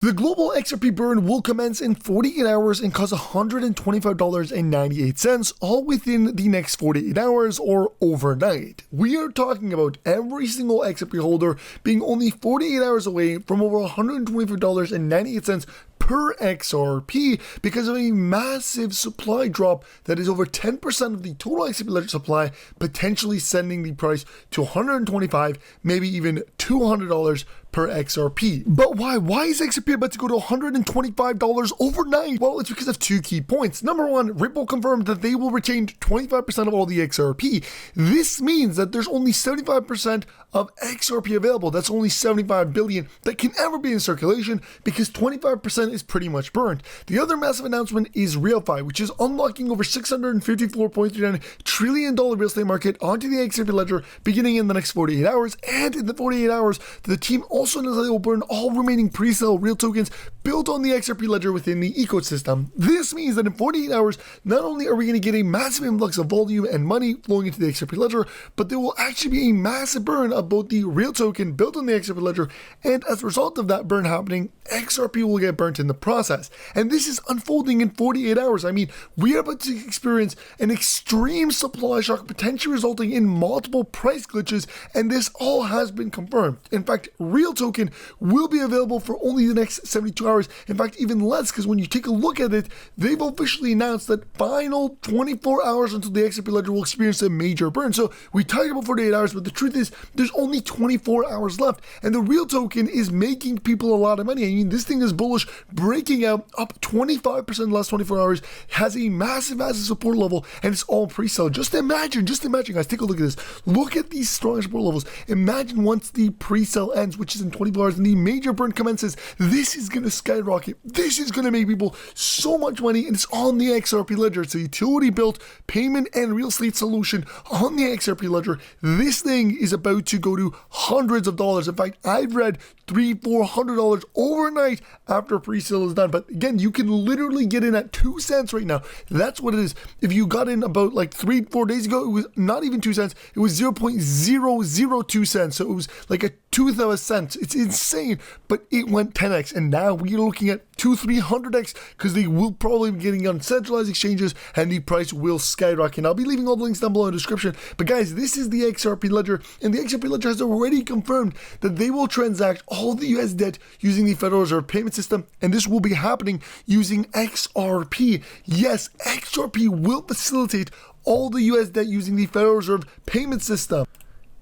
The global XRP burn will commence in 48 hours and cost $125.98, all within the next 48 hours or overnight. We are talking about every single XRP holder being only 48 hours away from over $125.98 per XRP because of a massive supply drop that is over 10% of the total XRP ledger supply, potentially sending the price to $125, maybe even $200 per XRP. But why? Why is XRP about to go to $125 overnight? Well, it's because of two key points. Number one, Ripple confirmed that they will retain 25% of all the XRP. This means that there's only 75% of XRP available. That's only 75 billion that can ever be in circulation because 25% is pretty much burned. The other massive announcement is RealFi, which is unlocking over $654.39 trillion real estate market onto the XRP ledger beginning in the next 48 hours. And in the 48 hours, the team also knows that they will burn all remaining pre-sale real tokens built on the XRP ledger within the ecosystem. This means that in 48 hours, not only are we going to get a massive influx of volume and money flowing into the XRP ledger, but there will actually be a massive burn of both the real token built on the XRP ledger, and as a result of that burn happening, XRP will get burnt in the process. And this is unfolding in 48 hours. I mean, we are about to experience an extreme supply shock, potentially resulting in multiple price glitches, and this all has been confirmed. In fact, real token will be available for only the next 72 hours. In fact, even less, because when you take a look at it, they've officially announced that final 24 hours until the XRP ledger will experience a major burn. So we talked about 48 hours, but the truth is there's only 24 hours left, and the real token is making people a lot of money. I mean, this thing is bullish, breaking out up 25% in the last 24 hours, has a massive support level, and it's all pre-sale. Just imagine, guys, take a look at this. Look at these strong support levels. Imagine once the pre-sale ends, which is in 24 hours, and the major burn commences, this is going to skyrocket. This is going to make people so much money, and it's on the XRP ledger. It's a utility-built payment and real estate solution on the XRP ledger. This thing is about to go to hundreds of dollars. In fact, I've read $300-400 overnight after pre-sale is done. But again, you can literally get in at 2 cents right now. That's what it is. If you got in about like 3-4 days ago, it was not even 2 cents. It was 0.002 cents. So it was like a tooth of a cent. It's insane, but it went 10x, and now we're looking at 200-300x because they will probably be getting on centralized exchanges, and the price will skyrocket. I'll be leaving all the links down below in the description. But guys, this is the XRP ledger, and the XRP ledger has already confirmed that they will transact all the US debt using the Federal Reserve payment system, and this will be happening using XRP. Yes, XRP will facilitate all the US debt using the Federal Reserve payment system.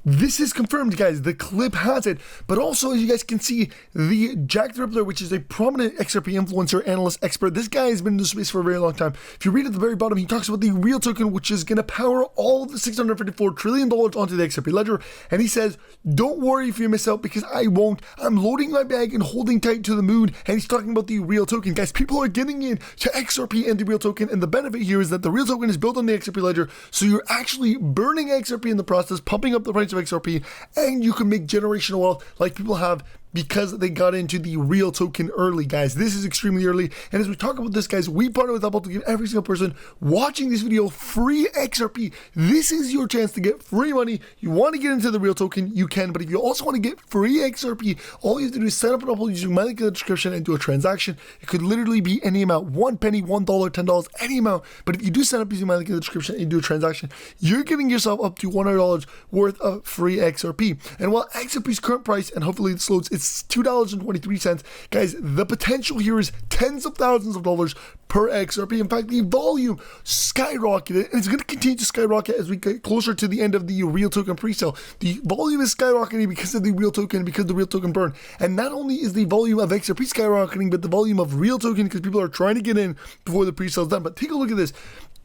This is confirmed, guys. The clip has it. But also, as you guys can see, the Jack the Rippler, which is a prominent XRP influencer, analyst, expert, this guy has been in this space for a very long time. If you read at the very bottom, he talks about the real token, which is going to power all of the $654 trillion onto the XRP ledger. And he says, don't worry if you miss out, because I won't. I'm loading my bag and holding tight to the moon. And he's talking about the real token. Guys, people are getting in to XRP and the real token. And the benefit here is that the real token is built on the XRP ledger. So you're actually burning XRP in the process, pumping up the price of XRP, and you can make generational wealth like people have because they got into the real token early, guys. This is extremely early. And as we talk about this, guys, we partner with Apple to give every single person watching this video free XRP. This is your chance to get free money. You want to get into the real token, you can. But if you also want to get free XRP, all you have to do is set up an Apple using my link in the description and do a transaction. It could literally be any amount, 1 penny, $1, $10, any amount. But if you do sign up using my link in the description and do a transaction, you're getting yourself up to $100 worth of free XRP. And while XRP's current price, and hopefully this loads, it's $2.23. Guys, the potential here is tens of thousands of dollars per XRP. In fact, the volume skyrocketed, and it's going to continue to skyrocket as we get closer to the end of the real token pre-sale. The volume is skyrocketing because of the real token, because the real token burn. And not only is the volume of XRP skyrocketing, but the volume of real token, because people are trying to get in before the pre-sale is done. But take a look at this.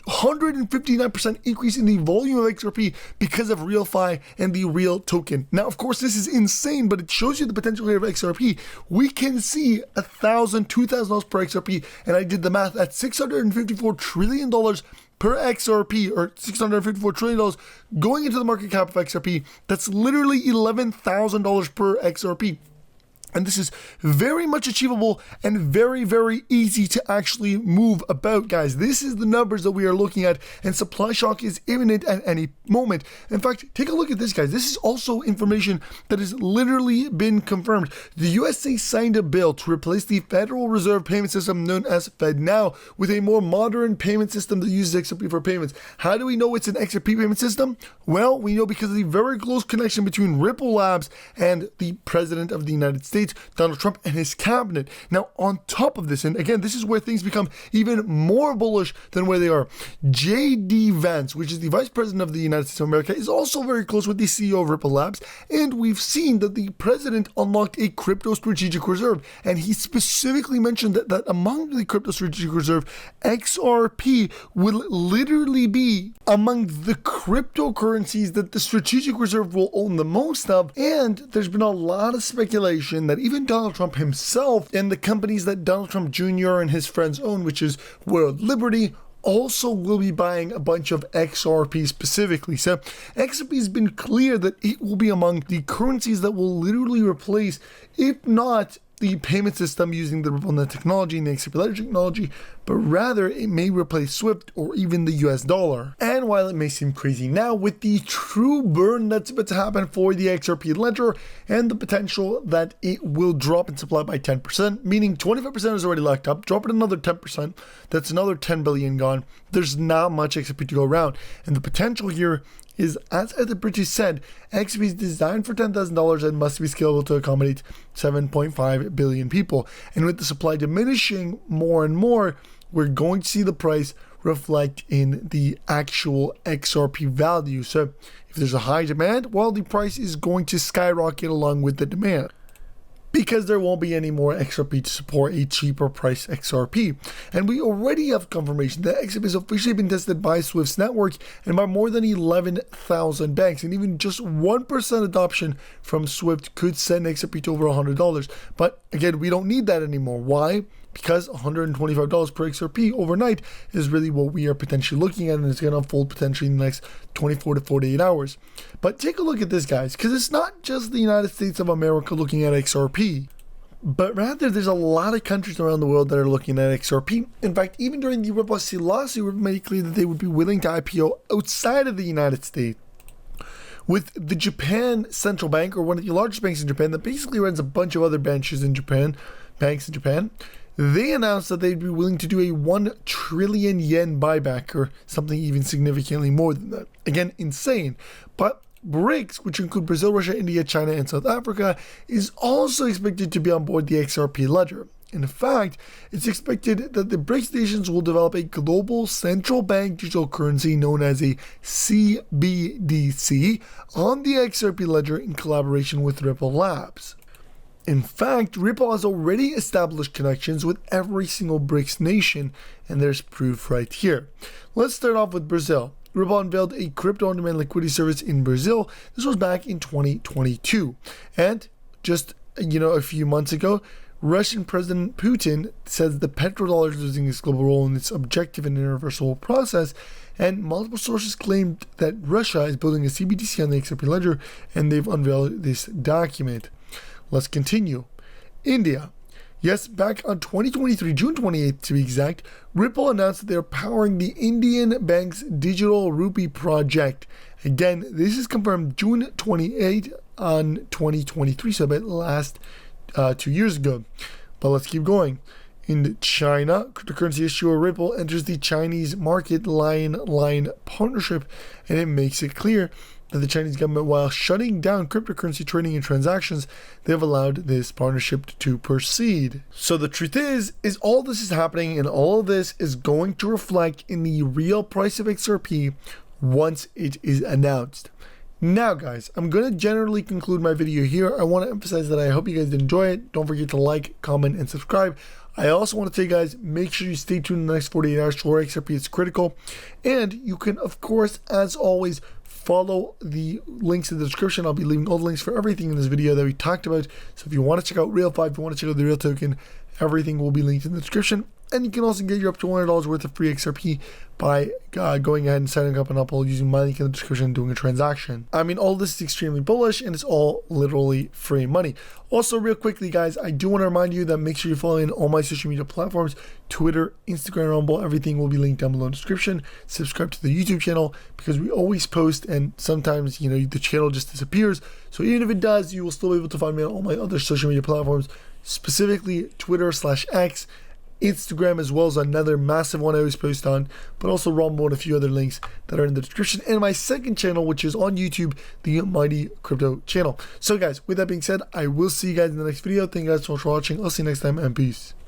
159% increase in the volume of XRP because of RealFi and the real token. Now, of course, this is insane, but it shows you the potential here of XRP. We can see $1,000, $2,000 per XRP, and I did the math at $654 trillion per XRP, or $654 trillion going into the market cap of XRP. That's literally $11,000 per XRP. And this is very much achievable and very, very easy to actually move about, guys. This is the numbers that we are looking at, and supply shock is imminent at any moment. In fact, take a look at this, guys. This is also information that has literally been confirmed. The USA signed a bill to replace the Federal Reserve payment system known as FedNow with a more modern payment system that uses XRP for payments. How do we know it's an XRP payment system? Well, we know because of the very close connection between Ripple Labs and the President of the United States, Donald Trump, and his cabinet. Now, on top of this, and again, this is where things become even more bullish than where they are, J.D. Vance, which is the Vice President of the United States of America, is also very close with the CEO of Ripple Labs, and we've seen that the president unlocked a crypto strategic reserve, and he specifically mentioned that among the crypto strategic reserve, XRP will literally be among the cryptocurrencies that the strategic reserve will own the most of. And there's been a lot of speculation that even Donald Trump himself and the companies that Donald Trump Jr. and his friends own, which is World Liberty, also will be buying a bunch of XRP specifically. So XRP has been clear that it will be among the currencies that will literally replace, if not the payment system using the RippleNet technology and the XRP Ledger technology, but rather it may replace SWIFT or even the US dollar. And while it may seem crazy now, with the true burn that's about to happen for the XRP Ledger and the potential that it will drop in supply by 10%, meaning 25% is already locked up, drop it another 10%, that's another 10 billion gone. There's not much XRP to go around. And the potential here is, as the British said, XRP is designed for $10,000 and must be scalable to accommodate 7.5 billion people. And with the supply diminishing more and more, we're going to see the price reflect in the actual XRP value. So if there's a high demand, well, the price is going to skyrocket along with the demand, because there won't be any more XRP to support a cheaper price XRP. And we already have confirmation that XRP has officially been tested by Swift's network and by more than 11,000 banks. And even just 1% adoption from Swift could send XRP to over $100. But again, we don't need that anymore. Why? Because $125 per XRP overnight is really what we are potentially looking at, and it's going to unfold potentially in the next 24 to 48 hours. But take a look at this, guys, because it's not just the United States of America looking at XRP, but rather there's a lot of countries around the world that are looking at XRP. In fact, even during the Ripple lawsuit, Ripple made it clear that they would be willing to IPO outside of the United States. With the Japan Central Bank, or one of the largest banks in Japan that basically runs a bunch of other banks in Japan, they announced that they'd be willing to do a 1 trillion yen buyback, or something even significantly more than that. Again, insane. But BRICS, which include Brazil, Russia, India, China, and South Africa, is also expected to be on board the XRP ledger. In fact, it's expected that the BRICS nations will develop a global central bank digital currency known as a CBDC on the XRP ledger in collaboration with Ripple Labs. In fact, Ripple has already established connections with every single BRICS nation, and there's proof right here. Let's start off with Brazil. Ripple unveiled a crypto-on-demand liquidity service in Brazil. This was back in 2022. And just, a few months ago, Russian President Putin says the petrodollar is losing its global role in its objective and irreversible process, and multiple sources claimed that Russia is building a CBDC on the XRP ledger, and they've unveiled this document. Let's continue. India. Yes, back on 2023, June 28th to be exact, Ripple announced that they're powering the Indian bank's digital rupee project. Again, this is confirmed June 28th on 2023, so about last 2 years ago. But let's keep going. In China, cryptocurrency issuer Ripple enters the Chinese market line partnership, and it makes it clear that the Chinese government, while shutting down cryptocurrency trading and transactions, they've allowed this partnership to proceed. So the truth is all this is happening, and all of this is going to reflect in the real price of XRP once it is announced. Now, guys, I'm going to generally conclude my video here. I want to emphasize that I hope you guys did enjoy it. Don't forget to like, comment, and subscribe. I also want to tell you guys, make sure you stay tuned in the next 48 hours for XRP. It's critical. And you can, of course, as always, follow the links in the description. I'll be leaving all the links for everything in this video that we talked about. So if you want to check out Real5, if you want to check out the Real token, everything will be linked in the description. and you can also get your up to $100 worth of free XRP by going ahead and signing up on Apple using my link in the description and doing a transaction. I mean, all this is extremely bullish and it's all literally free money. Also, real quickly, guys, I do want to remind you that make sure you're following all my social media platforms, Twitter, Instagram, Rumble, everything will be linked down below in the description. Subscribe to the YouTube channel because we always post, and sometimes, you know, the channel just disappears. So even if it does, you will still be able to find me on all my other social media platforms, specifically Twitter/X, Instagram, as well as another massive one I always post on, but also Rumble and a few other links that are in the description, and my second channel, which is on YouTube, the Mighty Crypto channel. So guys, with that being said, I will see you guys in the next video. Thank you guys so much for watching. I'll see you next time, and peace.